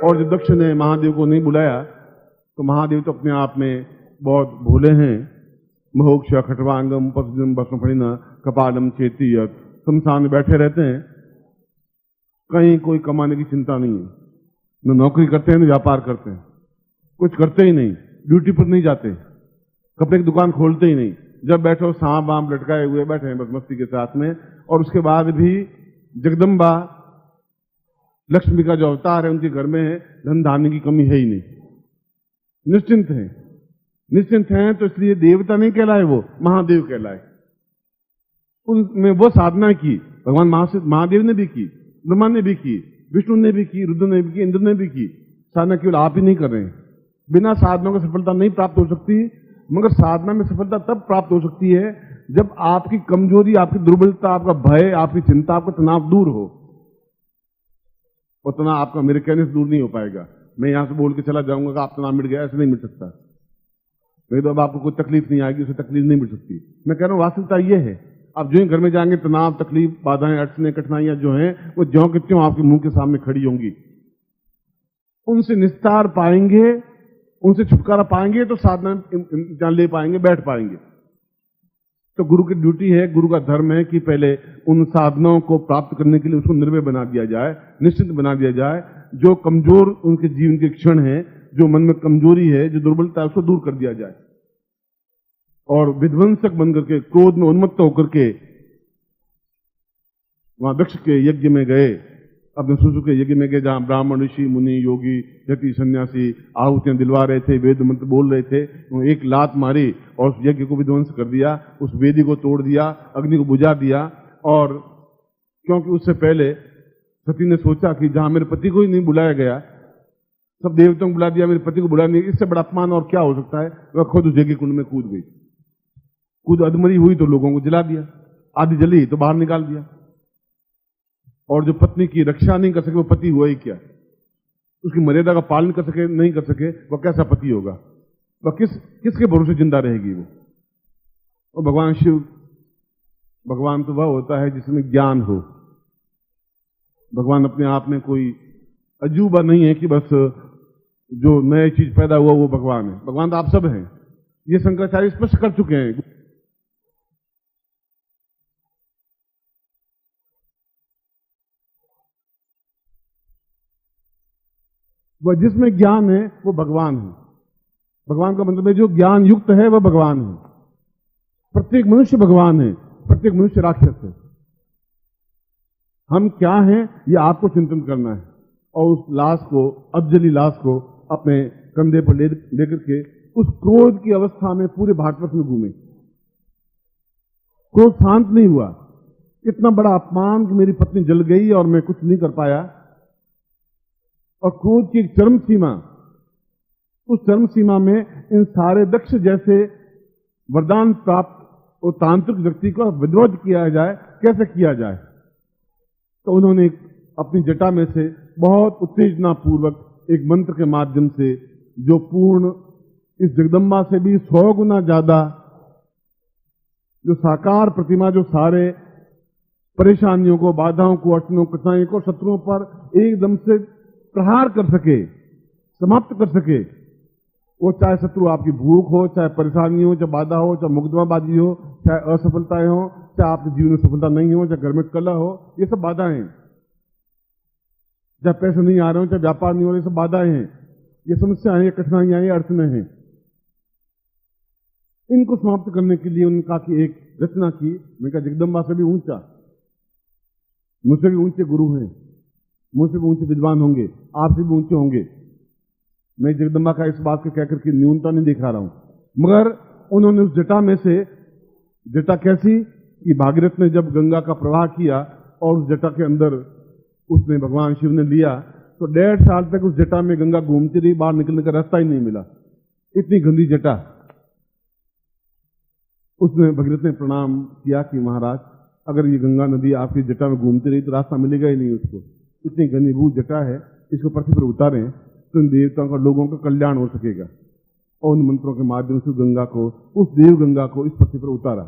और जब दक्ष ने महादेव को नहीं बुलाया तो महादेव तो अपने आप में बहुत भोले हैं। मोक्ष खटवांगम पसम बसमफणिना कपालम चेती, शमशान में बैठे रहते हैं, कहीं कोई कमाने की चिंता नहीं है, न नौकरी करते हैं न व्यापार करते हैं, कुछ करते ही नहीं, ड्यूटी पर नहीं जाते, कपड़े की दुकान खोलते ही नहीं, जब बैठो सांप वाम लटकाए हुए बैठे हैं बस मस्ती के साथ में। और उसके बाद भी जगदम्बा लक्ष्मी का जो अवतार है उनके घर में धन धान्य की कमी है ही नहीं, निश्चिंत है। निश्चिंत हैं तो इसलिए देवता नहीं कहलाए, वो महादेव कहलाए। उनमें वो साधना की भगवान महादेव ने भी की, ब्रह्मा ने भी की, विष्णु ने भी की, रुद्र ने भी की, इंद्र ने भी की। साधना केवल आप ही नहीं कर रहे हैं। बिना साधना को सफलता नहीं प्राप्त हो सकती, मगर साधना में सफलता तब प्राप्त हो सकती है जब आपकी कमजोरी, आपकी दुर्बलता, आपका भय, आपकी चिंता, आपका तनाव दूर हो। और तनाव आपका मेरे कहने से दूर नहीं हो पाएगा। मैं यहां से बोल के चला जाऊंगा कि आप तनाव मिट गया, ऐसे नहीं मिट सकता। नहीं तो अब आपको कोई तकलीफ नहीं आएगी, उसे तकलीफ नहीं मिट सकती। मैं कह रहा हूं वास्तविकता यह है, आप जो ही घर में जाएंगे तनाव, तकलीफ, बाधाएं, अड़चने, कठिनाइयां जो हैं वो ज्यों के त्यों आपके मुंह के सामने खड़ी होंगी। उनसे निस्तार पाएंगे, उनसे छुटकारा पाएंगे तो साधना जान ले पाएंगे, बैठ पाएंगे। तो गुरु की ड्यूटी है, गुरु का धर्म है कि पहले उन साधनाओं को प्राप्त करने के लिए उसको निर्भय बना दिया जाए, निश्चित बना दिया जाए। जो कमजोर उनके जीवन के क्षण है, जो मन में कमजोरी है, जो दुर्बलता है, उसको दूर कर दिया जाए। और विध्वंसक बनकर के, क्रोध में उन्मत्त होकर के वहां दक्ष के यज्ञ में गए, अपने सुसु के यज्ञ में गए, जहां ब्राह्मण, ऋषि, मुनि, योगी, यति, सन्यासी आहुतियां दिलवा रहे थे, वेद मंत्र बोल रहे थे। एक लात मारी और उस यज्ञ को विध्वंस कर दिया, उस वेदी को तोड़ दिया, अग्नि को बुझा दिया। और क्योंकि उससे पहले सती ने सोचा कि जहां मेरे पति को ही नहीं बुलाया गया, सब देवताओं को बुला दिया, मेरे पति को बुलाया नहीं, इससे बड़ा अपमान और क्या हो सकता है। वह खुद उस यज्ञ कुंड में कूद गई। कूद अधमरी हुई तो लोगों को जला दिया, आधी जली तो बाहर निकाल दिया। और जो पत्नी की रक्षा नहीं कर सके वो पति हुआ ही क्या, उसकी मर्यादा का पालन कर सके नहीं कर सके, वह कैसा पति होगा, वह किसके भरोसे जिंदा रहेगी वो। और भगवान शिव, भगवान तो वह होता है जिसमें ज्ञान हो। भगवान अपने आप में कोई अजूबा नहीं है कि बस जो नई चीज पैदा हुआ वो भगवान है। भगवान तो आप सब हैं, ये शंकराचार्य स्पष्ट कर चुके हैं। वह जिसमें ज्ञान है वो भगवान है। भगवान का मतलब है जो ज्ञान युक्त है वह भगवान है। प्रत्येक मनुष्य भगवान है, प्रत्येक मनुष्य राक्षस है। हम क्या हैं ये आपको चिंतन करना है और उस लाश को, अबजली लाश को अपने कंधे पर लेकर के उस क्रोध की अवस्था में पूरे भारतवर्ष में घूमे। क्रोध शांत नहीं हुआ। इतना बड़ा अपमान कि मेरी पत्नी जल गई और मैं कुछ नहीं कर पाया। और क्रोध की एक चरम सीमा, उस चरम सीमा में इन सारे दक्ष जैसे वरदान प्राप्त और तांत्रिक व्यक्ति को विद्रोह किया जाए, कैसे किया जाए। तो उन्होंने अपनी जटा में से बहुत उत्तेजना पूर्वक एक मंत्र के माध्यम से, जो पूर्ण इस जगदम्बा से भी 100 गुना ज्यादा, जो साकार प्रतिमा, जो सारे परेशानियों को, बाधाओं को, अड़चनों, कठिनाइयों को शत्रुओं पर एकदम से प्रहार कर सके, समाप्त कर सके। वो चाहे शत्रु आपकी भूख हो, चाहे परेशानी हो, चाहे बाधा हो, चाहे मुकदमाबाजी हो, चाहे असफलताएं हो, चाहे आपके जीवन में सफलता नहीं हो, चाहे घर में कलह हो, ये सब बाधाएं हैं। चाहे पैसे नहीं आ रहे हो, चाहे व्यापार नहीं हो रहा, ये सब बाधाएं हैं, ये समस्या है, ये कठिनाइयां, ये अड़चने हैं। इनको समाप्त करने के लिए उनका की एक रचना की। मैं कहा जगदम्बा से भी ऊंचा, मुझसे भी ऊंचे गुरु हैं, मुझसे भी ऊंचे विद्वान होंगे, आपसे भी ऊंचे होंगे। मैं जगदम्बा का इस बात को कहकर के न्यूनता नहीं दिखा रहा हूं, मगर उन्होंने उस जटा में से, जटा कैसी कि भागीरथ ने जब गंगा का प्रवाह किया और उस जटा के अंदर उसने भगवान शिव ने लिया, तो 1.5 साल तक उस जटा में गंगा घूमती रही, बाहर निकलने का रास्ता ही नहीं मिला, इतनी गंदी जटा। उसने भगीरथ ने प्रणाम किया कि महाराज, अगर ये गंगा नदी आपकी जटा में घूमती रही तो रास्ता मिलेगा ही नहीं उसको, इतनी घनीभूत जटा है, इसको पृथ्वी पर उतारें तो इन देवताओं का, लोगों का कल्याण हो सकेगा। और उन मंत्रों के माध्यम से गंगा को, उस देव गंगा को इस पृथ्वी पर उतारा।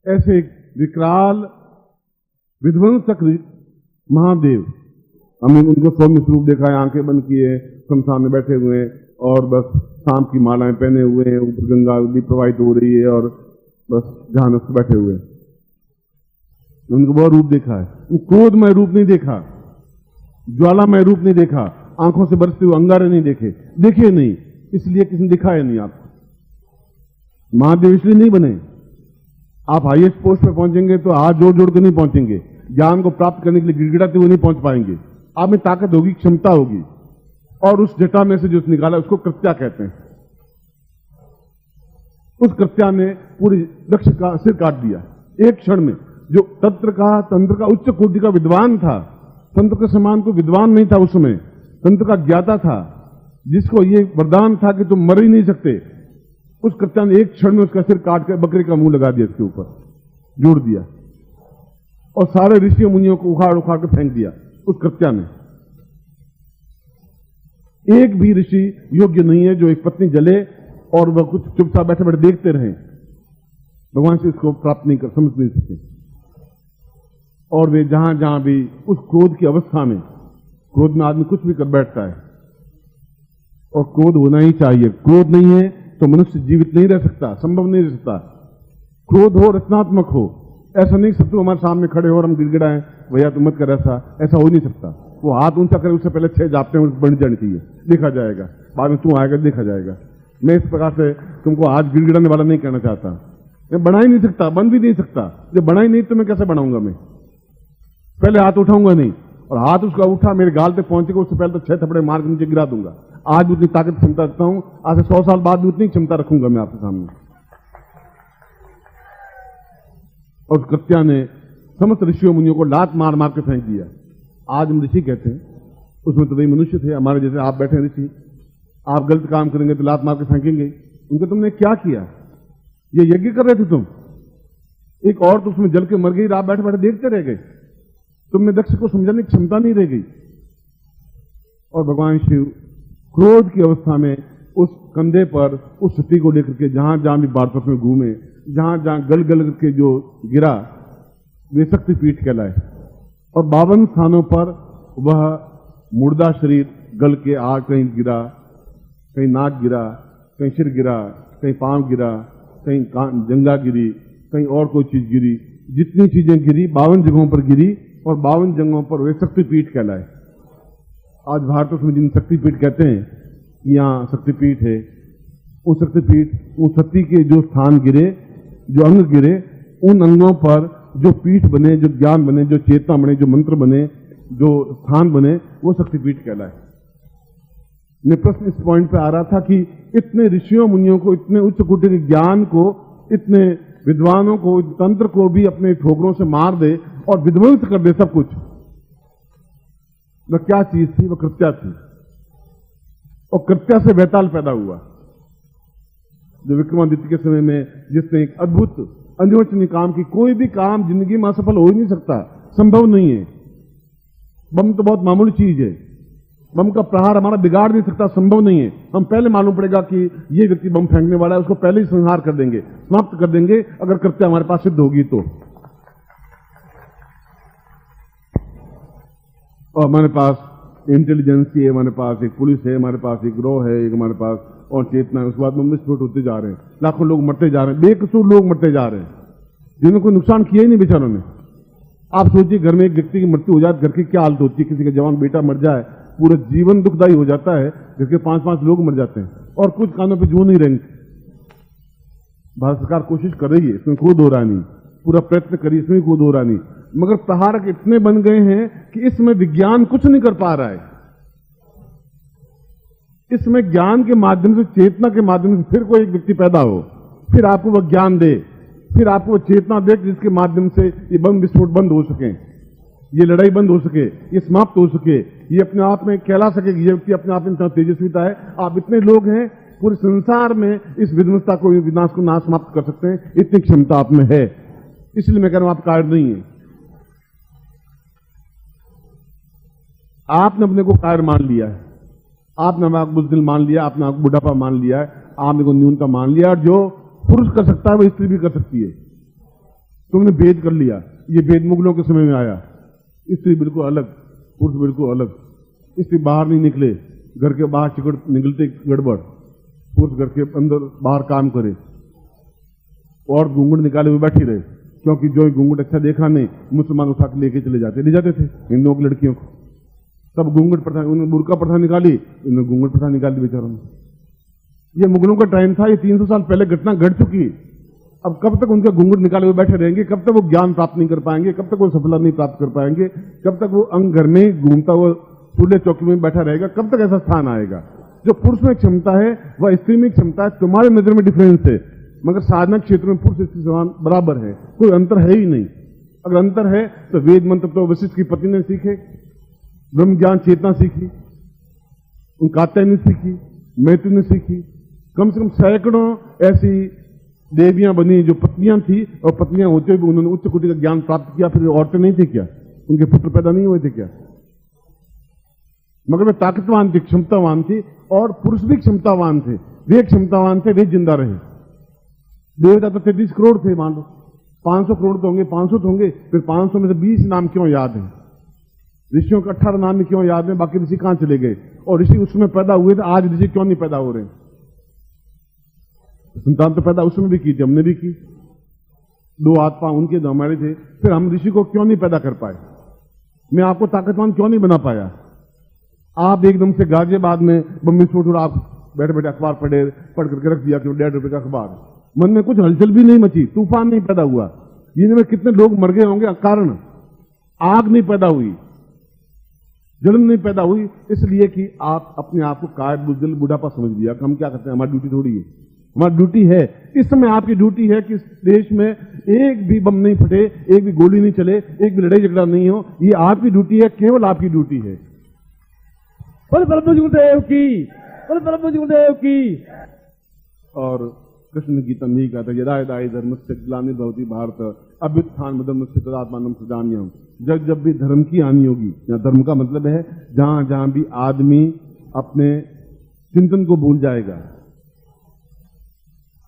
ऐसे एक विकराल विध्वंसक महादेव हमने उनको सौम्य स्वरूप देखा है, आंखें बंद किए शमशान में बैठे हुए हैं और बस सांप की मालाएं पहने हुए हैं, ऊपर गंगा नदी प्रवाहित हो रही है और बस ध्यान से बैठे हुए हैं। उनको वह रूप देखा है, क्रोधमय रूप नहीं देखा, ज्वालामय रूप नहीं देखा, आंखों से बरसते हुए अंगारे नहीं देखे नहीं, इसलिए किसी ने दिखाया नहीं आपको। महादेव इसलिए नहीं बने। आप हाईएस्ट पोस्ट पे पहुंचेंगे तो हाथ जोड़ जोड़ के नहीं पहुंचेंगे, ज्ञान को प्राप्त करने के लिए गिड़गिड़ाते हुए नहीं पहुंच पाएंगे। आप में ताकत होगी, क्षमता होगी, और उस जटा में से जो निकाला उसको कृत्या कहते हैं। उस कृत्या ने पूरी दक्ष का सिर काट दिया एक क्षण में। जो तंत्र का उच्च कोटि का विद्वान था, तंत्र के समान कोई विद्वान नहीं था उस समय, तंत्र का ज्ञाता था, जिसको ये वरदान था कि तुम मर ही नहीं सकते, उस कृत्या ने एक क्षण में उसका सिर काट कर बकरे का मुंह लगा दिया, इसके ऊपर जोड़ दिया और सारे ऋषियों मुनियों को उखाड़ उखाड़ कर फेंक दिया उस कृत्या ने। एक भी ऋषि योग्य नहीं है जो एक पत्नी जले और वह कुछ चुपचाप बैठे बैठे देखते रहे, भगवान से इसको प्राप्त नहीं कर समझ नहीं सके। और वे जहां जहां भी उस क्रोध की अवस्था में, क्रोध में आदमी कुछ भी कर बैठता है और क्रोध होना ही चाहिए। क्रोध नहीं है तो मनुष्य जीवित नहीं रह सकता, संभव नहीं रह सकता। क्रोध हो, रचनात्मक हो, ऐसा नहीं शत्रु हमारे सामने खड़े हो और हम गिड़गिड़ाएं भैया तुम मत कर, ऐसा हो नहीं सकता। वो हाथ ऊंचा करे उससे पहले 6 जापते हैं, बन जानी चाहिए, देखा जाएगा, बाद में तू आएगा देखा जाएगा। मैं इस प्रकार से तुमको आज गिड़गिड़ाने वाला नहीं कहना चाहता। मैं बना ही नहीं सकता, बन भी नहीं सकता। जब बना ही नहीं तो मैं कैसे बनाऊंगा? मैं पहले हाथ उठाऊंगा नहीं, और हाथ उसका उठा मेरे गाल तक पहुंचेगा उससे पहले तो 6 थपड़े मार के नीचे गिरा दूंगा। आज भी उतनी ताकत क्षमता रखता हूं, आज से 100 साल बाद भी उतनी क्षमता रखूंगा मैं आपके सामने। और कृत्या ने समस्त ऋषियों मुनियों को लात मार मार के फेंक दिया। आज हम ऋषि कहते हैं, उसमें तो वही मनुष्य थे हमारे जैसे। आप बैठे ऋषि, आप गलत काम करेंगे तो लात मार के फेंकेंगे। उनके तुमने क्या किया? ये यज्ञ कर रहे थे तुम, एक और तो उसमें जल के मर गई, आप बैठे बैठे देखते रह गए। तुमने दक्ष को समझाने की क्षमता नहीं रह गई। और भगवान शिव क्रोध की अवस्था में उस कंधे पर उस सती को लेकर के जहां जहां भी भारत में घूमे, जहां जहां गल गल करके जो गिरा वे शक्तिपीठ कहलाए। और 52 स्थानों पर वह मुर्दा शरीर गल के आग कहीं गिरा, कहीं नाक गिरा, कहीं सिर गिरा, कहीं पांव गिरा, कहीं जंगा गिरी, कहीं और कोई चीज गिरी। जितनी चीजें गिरी 52 जगहों पर गिरी और 52 जगहों पर वे शक्तिपीठ कहलाए। आज भारत में जिन शक्तिपीठ कहते हैं, यहाँ शक्तिपीठ है, वो शक्तिपीठ वो सती के जो स्थान गिरे, जो अंग गिरे, उन अंगों पर जो पीठ बने, जो ज्ञान बने, जो चेतना बने, जो मंत्र बने, जो स्थान बने, वो शक्तिपीठ कहलाए। मैं प्रश्न इस पॉइंट पे आ रहा था कि इतने ऋषियों मुनियों को, इतने उच्च कोटि के ज्ञान को, इतने विद्वानों को, तंत्र को भी अपने ठोकरों से मार दे और विध्वंस कर दे सब कुछ। वह क्या चीज थी? वह कृत्या थी। और कृत्या से वैताल पैदा हुआ, जो विक्रमादित्य के समय में जिसने एक अद्भुत अनिर्वचनीय काम की। कोई भी काम जिंदगी में असफल हो ही नहीं सकता, संभव नहीं है। बम तो बहुत मामूली चीज है, बम का प्रहार हमारा बिगाड़ नहीं सकता, संभव नहीं है। हम पहले मालूम पड़ेगा कि ये व्यक्ति बम फेंकने वाला है, उसको पहले ही संहार कर देंगे, समाप्त कर देंगे, अगर कृत्या हमारे पास सिद्ध होगी तो। और हमारे पास इंटेलिजेंसी है, हमारे पास एक पुलिस है, हमारे पास एक ग्रोह है, एक हमारे पास और चेतना है। उस बात में विस्फोट होते जा रहे हैं, लाखों लोग मरते जा रहे हैं, बेकसूर लोग मरते जा रहे हैं, जिन्होंने कोई नुकसान किया ही नहीं बेचारों ने। आप सोचिए, घर में एक व्यक्ति की मृत्यु हो जाए, घर की क्या हालत होती है? किसी का जवान बेटा मर जाए, पूरा जीवन दुखदायी हो जाता है। घर के 5-5 लोग मर जाते हैं और कुछ कानों पे जू नहीं रहेंगे। भारत सरकार कोशिश कर रही है, इसमें कोई दो राय नहीं, पूरा प्रयत्न करिए, इसमें कोई दो राय नहीं, मगर प्रहारक इतने बन गए हैं कि इसमें विज्ञान कुछ नहीं कर पा रहा है। इसमें ज्ञान के माध्यम से, चेतना के माध्यम से फिर कोई एक व्यक्ति पैदा हो, फिर आपको वह ज्ञान दे, फिर आपको वह चेतना दे जिसके माध्यम से ये बम विस्फोट बंद हो सके, ये लड़ाई बंद हो सके, ये समाप्त हो सके, ये अपने आप में कहला सके कि ये व्यक्ति अपने आप में इतना तेजस्विता है। आप इतने लोग हैं पूरे संसार में, इस विध्वंसता को, विनाश को ना समाप्त कर सकते हैं, इतनी क्षमता आप में है। इसलिए मैं कह रहा हूं आप कायर नहीं है। आपने अपने को कायर मान लिया है, आपने अपना बुज़दिल मान लिया, आपने बुढ़ापा मान लिया है, आपने को न्यूनता मान लिया। और जो पुरुष कर सकता है वो स्त्री भी कर सकती है। तुमने भेद कर लिया, ये भेद मुगलों के समय में आया, स्त्री बिल्कुल अलग, पुरुष बिल्कुल अलग, इसलिए बाहर नहीं निकले, घर के बाहर चिकड़ निकलते गड़बड़, पुरुष घर के अंदर बाहर काम करे और घूंघट निकाले हुए बैठी रहे, क्योंकि जो घूंघट अच्छा देखा नहीं मुसलमान उठा के लेके ले जाते थे हिंदुओं की लड़कियों को। तब घूंघट प्रथा, उन्होंने बुर्का प्रथा निकाली, इन्होंने घूंघट प्रथा निकाल दी बेचारों ने। ये मुगलों का टाइम था, ये 300 साल पहले घटना घट चुकी। अब कब तक उनका घूंघट निकाले हुए बैठे रहेंगे, कब तक वो ज्ञान प्राप्त नहीं कर पाएंगे, कब तक वो सफलता नहीं प्राप्त कर पाएंगे, कब तक वो अंग घर में ही घूमता हुआ चूल्हे चौकी में बैठा रहेगा, कब तक ऐसा स्थान आएगा। जो पुरुष में क्षमता है वह स्त्री में क्षमता है, तुम्हारे नजर में डिफरेंस है, मगर साधना क्षेत्र में पुरुष स्त्री समान बराबर है, कोई अंतर है ही नहीं। अगर अंतर है तो वेद मंत्र तो वशिष्ठ की पत्नी ने सीखे, ब्रह्म ज्ञान चेतना सीखी, उन कात्यायनी ने सीखी, मैत्री ने सीखी, कम से कम सैकड़ों ऐसी देवियां बनी जो पत्नियां थी, और पत्नियां होते हुए उन्होंने उच्च कोटि का ज्ञान प्राप्त किया। फिर औरतें नहीं थी क्या, उनके पुत्र पैदा नहीं हुए थे क्या? मगर वे ताकतवान थी, क्षमतावान थी, और पुरुष भी क्षमतावान थे, वे क्षमतावान थे, वे जिंदा रहे। देवता तो 33 करोड़ थे, मान लो 500 करोड़ तो होंगे, 500 तो होंगे, फिर 500 में से 20 नाम क्यों याद है? ऋषियों का 18 नाम क्यों याद है? बाकी ऋषि कहां चले गए? और ऋषि उसमें पैदा हुए थे, आज ऋषि क्यों नहीं पैदा हो रहे? संतान तो पैदा उसमें भी की थी, हमने भी की, 2 हाथ पांव उनके दो हमारे थे, फिर हम ऋषि को क्यों नहीं पैदा कर पाए? मैं आपको ताकतवान क्यों नहीं बना पाया? आप एकदम से गाजियाबाद में बम विस्फोट और आप बैठे बैठे अखबार पढ़ करके रख दिया, क्यों 1.5 रुपए का अखबार, मन में कुछ हलचल भी नहीं मची, तूफान नहीं पैदा हुआ। इनमें कितने लोग मर गए होंगे, कारण आग नहीं पैदा हुई, जलन नहीं पैदा हुई, इसलिए कि आप अपने आप को काय बुद्धल बुढ़ापा समझ लिया। हम क्या करते हैं, हमारी ड्यूटी थोड़ी है, हमारी ड्यूटी है, इस समय आपकी ड्यूटी है कि इस देश में एक भी बम नहीं फटे, एक भी गोली नहीं चले, एक भी लड़ाई झगड़ा नहीं हो, ये आपकी ड्यूटी है, केवल आपकी ड्यूटी है। बोल प्रभु गुरुदेव की, बोल प्रभु गुरुदेव की। और कृष्ण गीता नहीं कहता, यदा यदा हि धर्मस्य ग्लानिर्भवति भारत अभ्युत्थानमधर्मस्य तदात्मानं सृजाम्यहम्। जब जब भी धर्म की हानि होगी, या धर्म का मतलब है जहां जहां भी आदमी अपने चिंतन को भूल जाएगा,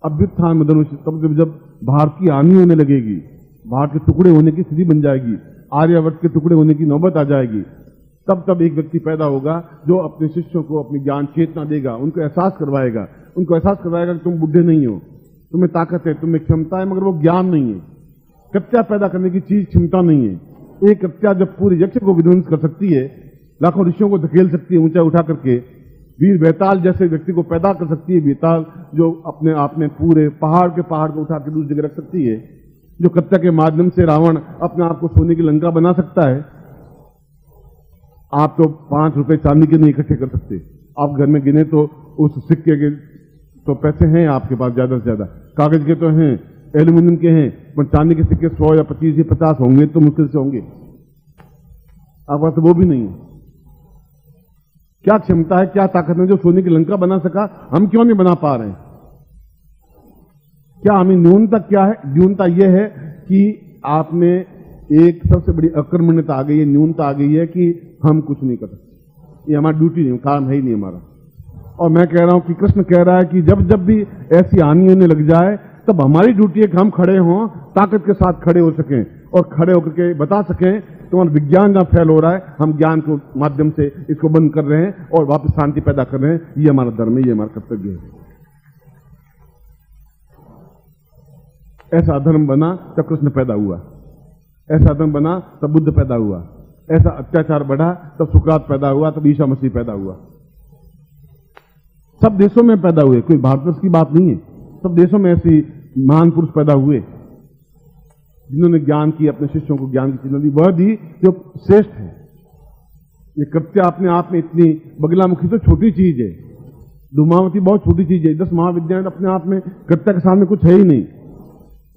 अभ्युत्थानमधर्मस्य, तब जब भारत की हानि होने लगेगी, भारत के टुकड़े होने की स्थिति बन जाएगी, आर्यावर्त के टुकड़े होने की नौबत आ जाएगी, तब एक व्यक्ति पैदा होगा जो अपने शिष्यों को अपनी ज्ञान चेतना देगा, उनको एहसास करवाएगा कि तुम बुढ़े नहीं हो, तुम्हें ताकत है, तुम्हें क्षमता है, मगर वो ज्ञान नहीं है। कच्चा पैदा करने की चीज क्षमता नहीं है। एक कच्चा जब पूरे यक्ष को विध्वंस कर सकती है, लाखों ऋषियों को धकेल सकती है ऊंचा उठा करके, वीर बेताल जैसे व्यक्ति को पैदा कर सकती है, बेताल जो अपने आप में पूरे पहाड़ को उठा के दूसरी जगह रख सकती है, जो कच्चा के माध्यम से रावण अपने आप को सोने की लंका बना सकता है। आप तो 5 रुपए चांदी के नहीं इकट्ठे कर सकते। आप घर में गिने तो उस सिक्के के तो पैसे हैं आपके पास ज्यादा से ज्यादा, कागज के तो हैं, एल्यूमिनियम के हैं, पर चांदी के सिक्के 100 या 25 या 50 होंगे तो मुश्किल से होंगे। आप पास तो वो भी नहीं है। क्या क्षमता है, क्या ताकत है जो सोने की लंका बना सका, हम क्यों नहीं बना पा रहे हैं? क्या हमें न्यूनता क्या है? न्यूनता यह है कि आपने एक सबसे बड़ी अक्रमण्यता आ गई है, न्यूनता आ गई है कि हम कुछ नहीं कर सकते, ये हमारी ड्यूटी नहीं, काम है ही नहीं हमारा। और मैं कह रहा हूं कि कृष्ण कह रहा है कि जब जब भी ऐसी हानि होने लग जाए, तब हमारी ड्यूटी है कि हम खड़े हों, ताकत के साथ खड़े हो सकें और खड़े होकर के बता सकें तुम्हारा विज्ञान जहां फैल हो रहा है, हम ज्ञान के माध्यम से इसको बंद कर रहे हैं और वापस शांति पैदा कर रहे हैं। ये हमारा धर्म है, ये हमारा कर्तव्य है। ऐसा धर्म बना तब कृष्ण पैदा हुआ, ऐसा धर्म बना तब बुद्ध पैदा हुआ, ऐसा अत्याचार बढ़ा तब सुकरात पैदा हुआ, तब ईसा मसीह पैदा हुआ। सब देशों में पैदा हुए, कोई भारतवर्ष की बात नहीं है। सब देशों में ऐसी महान पुरुष पैदा हुए जिन्होंने ज्ञान की, अपने शिष्यों को ज्ञान की चेतना दी, वह दी जो श्रेष्ठ है। ये कृत्य अपने आप में इतनी, बगलामुखी तो छोटी चीज है, धूमावती बहुत छोटी चीज है, 10 महाविद्यालय अपने आप में कृत्य के सामने कुछ है ही नहीं।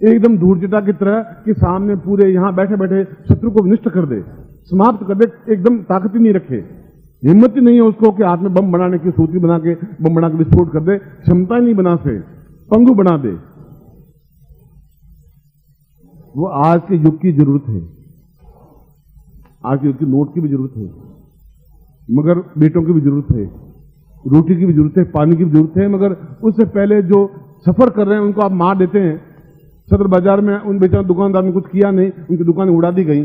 एकदम धूर्जटा की तरह कि सामने पूरे यहां बैठे बैठे शत्रु को विनष्ट कर दे, समाप्त कर दे, एकदम ताकत ही नहीं रखे, हिम्मत ही नहीं है उसको कि हाथ में बम बनाने की, सूती बना के बम बना के विस्फोट कर दे, क्षमता ही नहीं बना से, पंगु बना दे। वो आज के युग की जरूरत है, आज के युग की नोट की भी जरूरत है, मगर बेटों की भी जरूरत है, रोटी की भी जरूरत है, पानी की भी जरूरत है, मगर उससे पहले जो सफर कर रहे हैं उनको आप मार देते हैं। सदर बाजार में उन बेचारों दुकानदार ने कुछ किया नहीं, उनकी दुकानें उड़ा दी गई।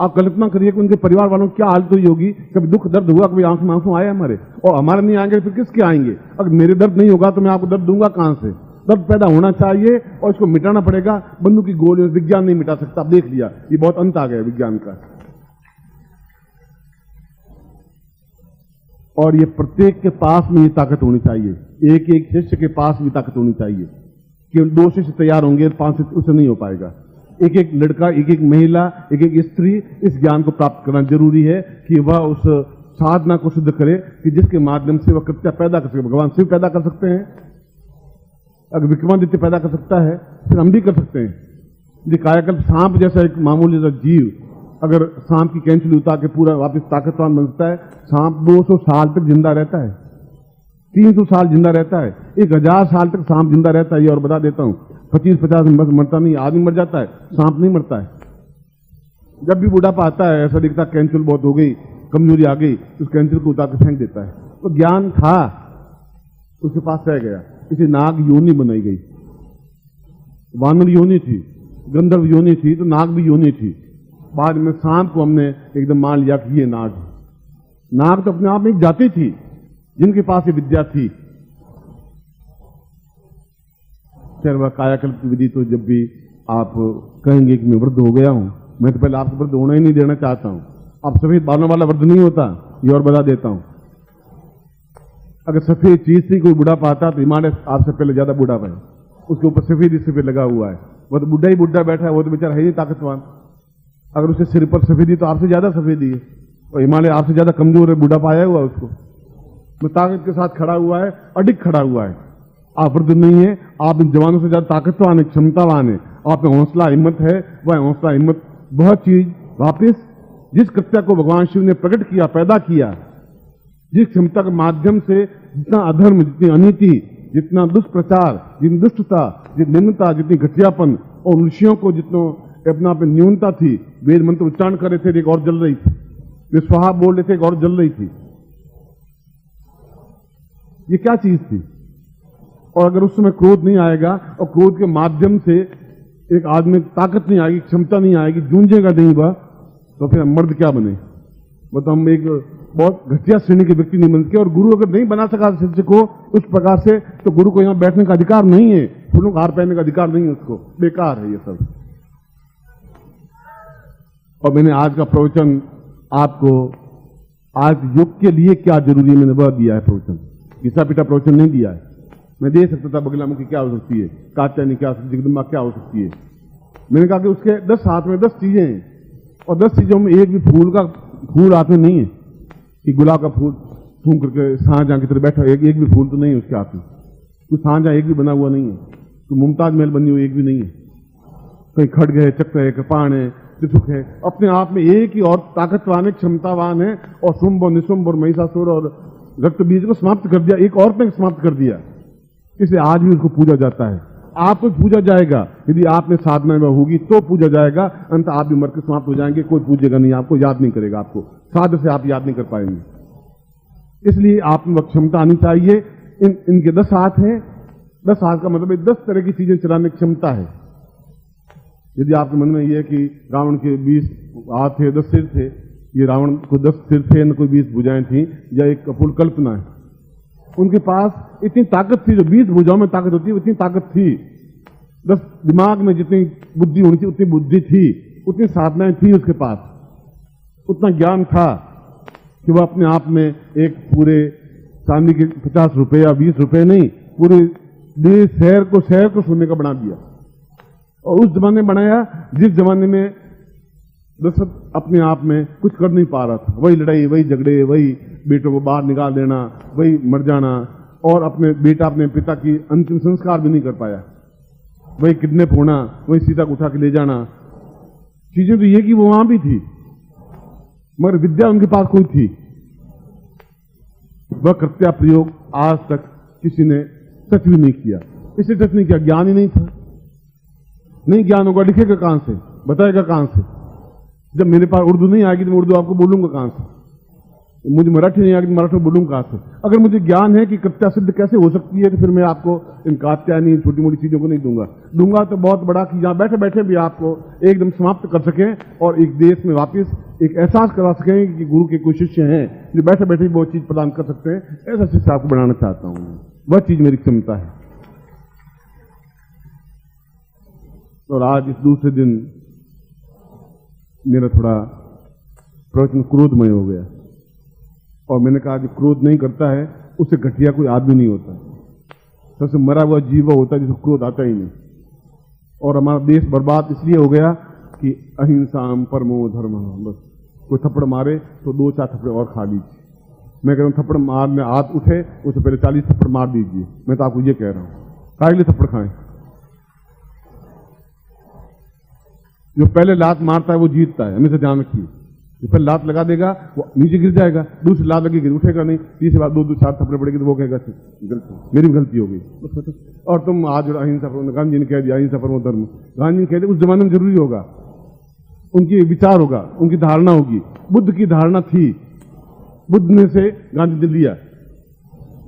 आप कल्पना करिए कि उनके परिवार वालों की क्या हालत हुई होगी। कभी दुख दर्द हुआ, कभी आंसू आंसू आए हमारे, और हमारे नहीं आएंगे फिर किसके आएंगे? अगर मेरे दर्द नहीं होगा तो मैं आपको दर्द दूंगा कहां से? दर्द पैदा होना चाहिए और इसको मिटाना पड़ेगा। बंदूक की गोलियों से विज्ञान नहीं मिटा सकता। आप देख लिया, ये बहुत अंत आ गया विज्ञान का। और ये प्रत्येक के पास में ये ताकत होनी चाहिए, एक एक शिष्य के पास भी ताकत होनी चाहिए कि 2 शिष्य तैयार होंगे, 5 उससे नहीं हो पाएगा। एक एक लड़का, एक एक महिला, एक एक स्त्री इस ज्ञान को प्राप्त करना जरूरी है कि वह उस साधना को सिद्ध करे कि जिसके माध्यम से वह कृत्य पैदा कर सके। भगवान शिव पैदा कर सकते हैं, अगर विक्रमादित्य पैदा कर सकता है, फिर हम भी कर सकते हैं। ये कायाकल्प सांप जैसा एक मामूली सा जीव अगर सांप की कैंचुली उतार के पूरा वापस ताकतवान बन सकता है। सांप 200 साल तक जिंदा रहता है, 300 साल जिंदा रहता है, 1000 साल तक सांप जिंदा रहता है। ये और बता देता हूं, 25-50 में मरता नहीं, आदमी मर जाता है, सांप नहीं मरता है। जब भी बुढ़ापा आता है, ऐसा दिखता कैंचुल बहुत हो गई, कमजोरी आ गई, तो उस कैंचुल को उतार के फेंक देता है। तो ज्ञान था, उसके पास रह गया। इसे नाग योनि बनाई गई। वानर योनि थी, गंधर्व योनि थी, तो नाग भी योनि थी। बाद में सांप को हमने एकदम मान लिया कि ये नाग है। नाग तो अपने आप में एक जाति थी जिनके पास ये विद्या थी। खैर वह कायाकल्प की विधि तो जब भी आप कहेंगे कि मैं वृद्ध हो गया हूं, मैं तो पहले आपको वृद्ध होना ही नहीं देना चाहता हूं। आप सफेद बालों वाला वृद्ध नहीं होता, ये और बता देता हूं। अगर सफेद चीज से कोई बुढ़ापा आता तो हिमालय आपसे पहले ज्यादा बुढ़ापा है, उसके ऊपर सफेद ही सफेद लगा हुआ है। वह तो बुढ़ा ही बुढ़ा बैठा है, वो तो बेचारा है ही ताकतवान। अगर उसके सिर पर सफेदी तो आपसे ज्यादा सफेदी है, और हिमालय आपसे ज्यादा कमजोर है, बुढ़ापा आया हुआ उसको। वो ताकत के साथ खड़ा हुआ है, अडिग खड़ा हुआ है। आप वृद्ध नहीं है, आप इन जवानों से ज्यादा ताकतवान है, क्षमतावान है। आप में हौसला हिम्मत है, वह हौसला हिम्मत वह चीज वापिस जिस कृत्य को भगवान शिव ने प्रकट किया, पैदा किया, जिस क्षमता के माध्यम से जितना अधर्म, जितनी अनीति, जितना दुष्प्रचार, जितनी दुष्टता, जितनी निम्नता, जितनी घटियापन, और ऋषियों को जितना अपना पे न्यूनता थी, वेद मंत्र उच्चारण कर रहे थे, एक और जल रही थी। वे स्वाहा बोल रहे थे, एक और जल रही थी। ये क्या चीज थी? और अगर उस समय क्रोध नहीं आएगा और क्रोध के माध्यम से एक आदमी ताकत नहीं आएगी, क्षमता नहीं आएगी, जूझेगा नहीं वह, तो फिर हम मर्द क्या बने? वो तो हम एक बहुत घटिया श्रेणी के व्यक्ति नहीं बनते। और गुरु अगर नहीं बना सका शिष्य को उस प्रकार से, तो गुरु को यहां बैठने का अधिकार नहीं है, फूलों का हार पहनने का अधिकार नहीं है उसको। बेकार है ये सब। और मैंने आज का प्रवचन आपको आज युग के लिए क्या जरूरी है मैंने वह दिया है प्रवचन। घिसा पिटा प्रवचन नहीं दिया है। मैं दे सकता था बगलामुखी क्या हो सकती है, कात्यायनी क्या हो सकती है, जगदम्बा क्या हो सकती है। मैंने कहा कि उसके 10 हाथ में 10 चीजें हैं, और 10 चीजों में एक भी फूल हाथ में नहीं है कि गुलाब का फूल थूम करके शाहजहां की तरह बैठा, एक भी फूल तो नहीं है उसके हाथ में। तो शाहजहां एक भी बना हुआ नहीं है, तो मुमताज महल बनी हुई एक भी नहीं है। कहीं खड्ग है, चक्र है, कृपाण है, त्रिशूल है, अपने आप में एक ही और ताकतवान है, क्षमतावान है। और शुंभ और निशुंभ और महिषासुर और रक्त बीज को समाप्त कर दिया, एक और पे समाप्त कर दिया। इसलिए आज भी उसको पूजा जाता है। आपको पूजा जाएगा, यदि आप में साधना में होगी तो पूजा जाएगा। अंत आप भी मर के समाप्त हो जाएंगे, कोई पूजेगा नहीं, आपको याद नहीं करेगा, आपको साध से आप याद नहीं कर पाएंगे। इसलिए आप में क्षमता आनी चाहिए। इनके 10 हाथ हैं। 10 हाथ का मतलब 10 तरह की चीजें चलाने की क्षमता है। यदि आपके मन में यह है कि रावण के 20 हाथ थे, 10 सिर थे, ये रावण को 10 सिर थे, न कोई 20 भुजाएं थी, या एक कपूर कल्पना है। उनके पास इतनी ताकत थी, जो 20 भुजाओं में ताकत होती है उतनी ताकत थी। 10 दिमाग में जितनी बुद्धि होनी थी उतनी बुद्धि थी, उतनी साधनाएं थी उसके पास, उतना ज्ञान था कि वह अपने आप में एक पूरे चांदी के 50 रुपए या 20 रुपए नहीं, पूरे शहर को सोने का बना दिया। और उस जमाने में बनाया जिस जमाने में दशरथ अपने आप में कुछ कर नहीं पा रहा था। वही लड़ाई, वही झगड़े, वही बेटों को बाहर निकाल देना, वही मर जाना, और अपने बेटा अपने पिता की अंतिम संस्कार भी नहीं कर पाया, वही किडनैप होना, वही सीता को उठा के ले जाना। चीजें तो ये कि वो वहां भी थी, मगर विद्या उनके पास कोई थी। वह कृत्या प्रयोग आज तक किसी ने सच भी नहीं किया। इसलिए सच नहीं किया, ज्ञान ही नहीं था। नहीं ज्ञान होगा, लिखेगा कहां से, बताएगा कहां से? जब मेरे पास उर्दू नहीं आएगी तो मैं उर्दू आपको बोलूंगा कहां से? मुझे मराठी नहीं आती, मराठी बोलूं कहां से? अगर मुझे ज्ञान है कि कृत्या सिद्ध कैसे हो सकती है, तो फिर मैं आपको इन कात्यायनी छोटी मोटी चीजों को नहीं दूंगा तो बहुत बड़ा कि जहां बैठे बैठे भी आपको एकदम समाप्त कर सकें और एक देश में वापस एक एहसास करा सकें कि गुरु के कोई शिष्य हैं जो बैठे बैठे वो चीज प्रदान कर सकते हैं। ऐसा शिष्य आपको बनाना चाहता हूं, वह चीज मेरी क्षमता है। और आज इस दूसरे दिन मेरा थोड़ा प्रवचन क्रोधमय हो गया और मैंने कहा कि क्रोध नहीं करता है उससे घटिया कोई आदमी नहीं होता, सबसे मरा हुआ जीव होता है जिसको क्रोध आता ही नहीं। और हमारा देश बर्बाद इसलिए हो गया कि अहिंसाम परमो धर्म, बस कोई थप्पड़ मारे तो 2-4 थप्पड़ और खा लीजिए। मैं कह रहा हूं थप्पड़ मारने हाथ उठे उससे पहले 40 थप्पड़ मार दीजिए। मैं तो आपको ये कह रहा हूं, काहे के लिए थप्पड़ खाएं? जो पहले लात मारता है वो जीतता है, हमेशा ध्यान रखिए। जो पहले लात लगा देगा वो नीचे गिर जाएगा, दूसरी लात लगेगी उठेगा नहीं, तीसरी बार 2-4 थप्पड़ पड़ेगी तो वो कहेगा गलती, मेरी गलती हो गई। और तुम आज अहिंसा परमो, गांधी जी ने कह दिया अहिंसा परमो धर्म, गांधी जी ने कह दिया उस जमाने में जरूरी होगा, उनकी विचार होगा, उनकी धारणा होगी। बुद्ध की धारणा थी, बुद्ध ने से गांधी ने लिया।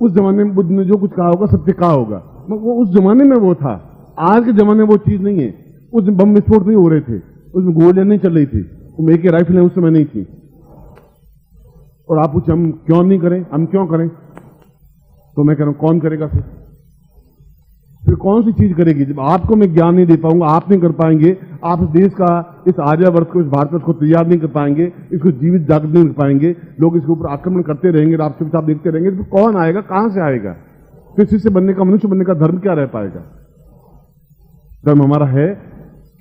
उस जमाने में बुद्ध ने जो कुछ कहा होगा सत्य कहा होगा, वो उस जमाने में वो था। आज के जमाने में वो चीज नहीं है। उस दिन बम विस्फोट नहीं हो रहे थे, उसमें गोलियां नहीं चल रही थी, वो एक राइफलें उस समय नहीं थी। और आप पूछे हम क्यों नहीं करें, हम क्यों करें? तो मैं कह रहा हूं कौन करेगा फिर कौन सी चीज करेगी? जब आपको मैं ज्ञान नहीं दे पाऊंगा, आप नहीं कर पाएंगे, आप इस देश का, इस आर्यावर्त को, इस भारत को तैयार नहीं कर पाएंगे, इसको जीवित जागृत नहीं कर पाएंगे, लोग इसके ऊपर आक्रमण करते रहेंगे, आप चुपचाप देखते रहेंगे, तो कौन आएगा, कहां से आएगा? फिर शिष्य बनने का, मनुष्य बनने का धर्म क्या रह पाएगा? धर्म हमारा है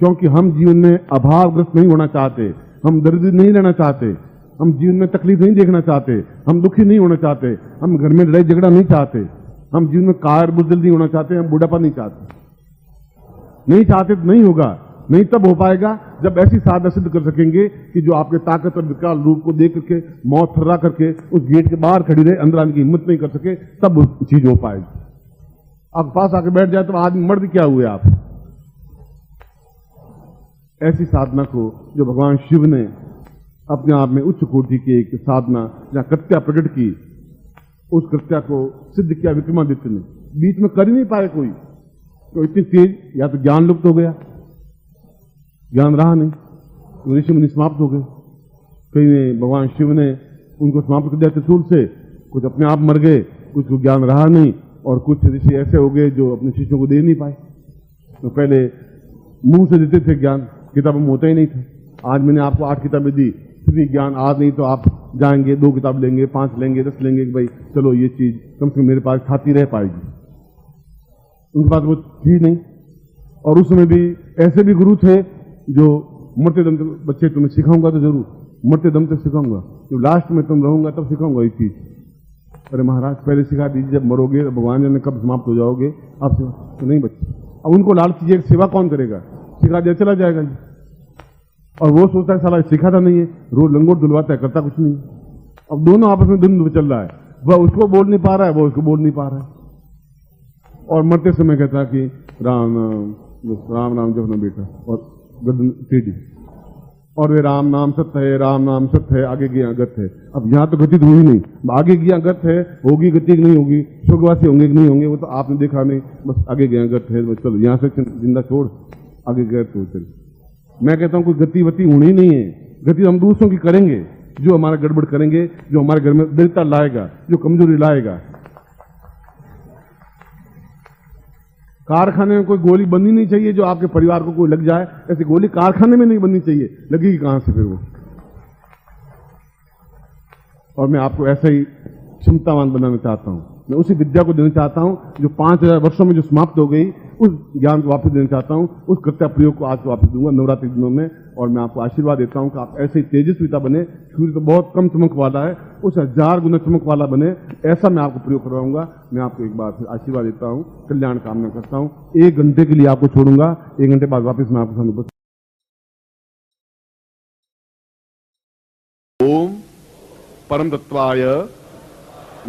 क्योंकि हम जीवन में अभावग्रस्त नहीं होना चाहते, हम दरिद्र नहीं रहना चाहते, हम जीवन में तकलीफ नहीं देखना चाहते, हम दुखी नहीं होना चाहते, हम घर में लड़ाई झगड़ा नहीं चाहते, हम जीवन में कार बुजदिल नहीं होना चाहते, हम बुढ़ापा नहीं चाहते। नहीं चाहते तो नहीं होगा, नहीं तब हो पाएगा जब ऐसी साधना सिद्ध कर सकेंगे कि जो आपके ताकत और विकराल रूप को देख करके मौत थर्रा करके उस गेट के बाहर खड़ी रहे, अंदर आने की हिम्मत नहीं कर सके, तब वो चीज हो पाएगी। आप पास आके बैठ जाए तो आदमी मर्द क्या हुए आप? ऐसी साधना को जो भगवान शिव ने अपने आप में उच्च कोटि की एक साधना जहां कृत्या प्रकट की, उस कृत्या को सिद्ध किया विक्रमादित्य ने, बीच में कर ही नहीं पाए कोई। तो इतनी तेज, या तो ज्ञान लुप्त हो गया, ज्ञान रहा नहीं, तो ऋषि मुनि समाप्त हो गए। कई ने, भगवान शिव ने उनको समाप्त कर दिया त्रिशूल से, कुछ अपने आप मर गए, कुछ को ज्ञान रहा नहीं, और कुछ ऋषि ऐसे हो गए जो अपने शिष्यों को दे नहीं पाए। तो पहले मुंह से देते थे ज्ञान, किताबों में होता ही नहीं था। आज मैंने आपको 8 किताबें दी, फिर भी ज्ञान आज नहीं तो आप जाएंगे 2 किताब लेंगे, 5 लेंगे, 10 लेंगे कि भाई चलो ये चीज कम से कम मेरे पास खाती रह पाएगी। उनके पास वो थी नहीं। और उस समय भी ऐसे भी गुरु थे जो मरते दम तक, बच्चे तुम्हें सिखाऊंगा तो जरूर, मरते दम तक सिखाऊंगा, जो लास्ट में तुम रहूंगा तब सिखाऊंगा ये चीज। अरे महाराज पहले सिखा दीजिए, जब मरोगे भगवान जाने कब समाप्त हो जाओगे आप तो नहीं बच्चे। अब उनको लालच चीजें सेवा कौन करेगा? सिखा दिया चला जाएगा जी। और वो सोचता है साला सिखाता नहीं है, रोज लंगोट दुलवाता है, करता कुछ नहीं। अब दोनों आपस में द्वंद्व चल रहा है, वह उसको बोल नहीं पा रहा है, वो उसको बोल नहीं पा रहा है। और मरते समय कहता कि राम राम राम जपना बेटा, और गर्दन टेढ़ी, और वे राम नाम सत्य है, राम नाम सत्य है, आगे गया गत है। अब यहां तो गति तो हुई नहीं, आगे गया गत है, होगी गति नहीं होगी, स्वर्गवासी होंगे कि नहीं होंगे वो तो आपने देखा नहीं, बस आगे गया गत है, बस चलो यहां से जिंदा छोड़, आगे गए तो चल। मैं कहता हूं कोई गति वती होनी नहीं है, गति हम दूसरों की करेंगे, जो हमारा गड़बड़ करेंगे, जो हमारे घर में दरिद्रता लाएगा, जो कमजोरी लाएगा। कारखाने में कोई गोली बननी नहीं चाहिए जो आपके परिवार को कोई लग जाए, ऐसी गोली कारखाने में नहीं बननी चाहिए, लगेगी कहां से फिर वो। और मैं आपको ऐसा ही क्षमतावान बनाना चाहता हूं, मैं उसी विद्या को देना चाहता हूं जो 5000 वर्षों में जो समाप्त हो गई, उस ज्ञान को वापस देना चाहता हूं, उस कृत्या प्रयोग को आज वापस दूंगा नवरात्रि दिनों में। और मैं आपको आशीर्वाद देता हूं कि आप ऐसे ही तेजस्विता बने, सूर्य तो बहुत कम चमक वाला है, उस 1000 गुना चमक वाला बने, ऐसा मैं आपको प्रयोग करवाऊंगा। मैं आपको एक बार फिर आशीर्वाद देता हूं, कल्याण कामना करता हूं। 1 घंटे के लिए आपको छोड़ूंगा, 1 घंटे बाद वापस मैं आपके सामने उपस्थित। ओम परम तत्वाय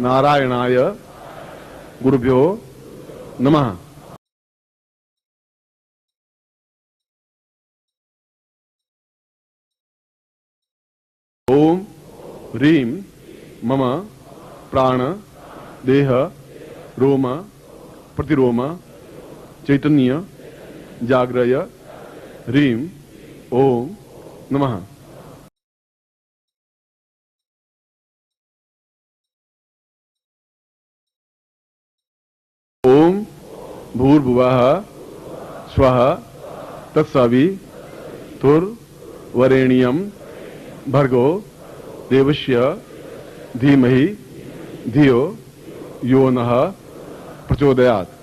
नारायणाय गुरुभ्यो नमः। ओम ह्रीम मम प्राण देह रोम प्रतिरोम चैतन्य जाग्रय ह्रीं ओम नमः। ओम भूर्भुवः स्वः तत्सवितुर्वरेण्यं भर्गो देवस्य धीमहि धियो यो नः प्रचोदयात्।